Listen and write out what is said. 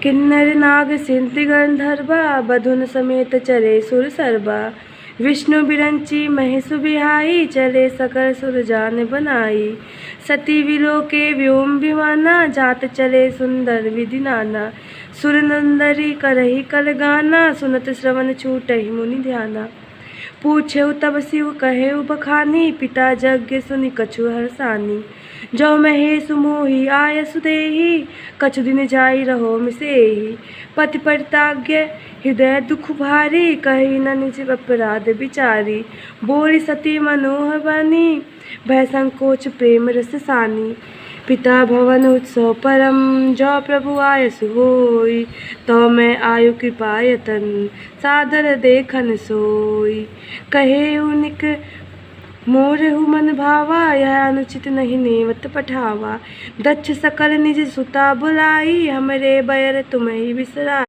किन्नर नाग सिंधु गंधर्वा बधुन समेत चले सुर सरबा। विष्णु बिरंची महेशु बिहाई चले सकल सुर जान बनाई। सती विलोके व्योम विमाना जात चले सुंदर विधि नाना। सुर नंदरी करही कल गाना सुनत श्रवण छूटहि मुनि ध्याना। पूछेउ तब शिव कहेउ बखानी पिता यज्ञ सुनि कछु हरसानी। जो महेश मोहि आयसु देहि कछु दिन जाई रहो मिसेहि। पति परित्याग्य हृदय दुख भारी कही न निज अपराध विचारी। बोली सती मनोहर बानी भय संकोच प्रेम रस सानी। पिता भवन उत्सव परम जो प्रभु आयसु होई। तो मैं आयु कृपायतन सादर देखन सोई। कहे उनिक मोरहु मन भावा यह अनुचित नहीं नेवत पठावा। दक्ष सकल निज सुता बुलाई हमरे बैर तुम्हि बिसरा।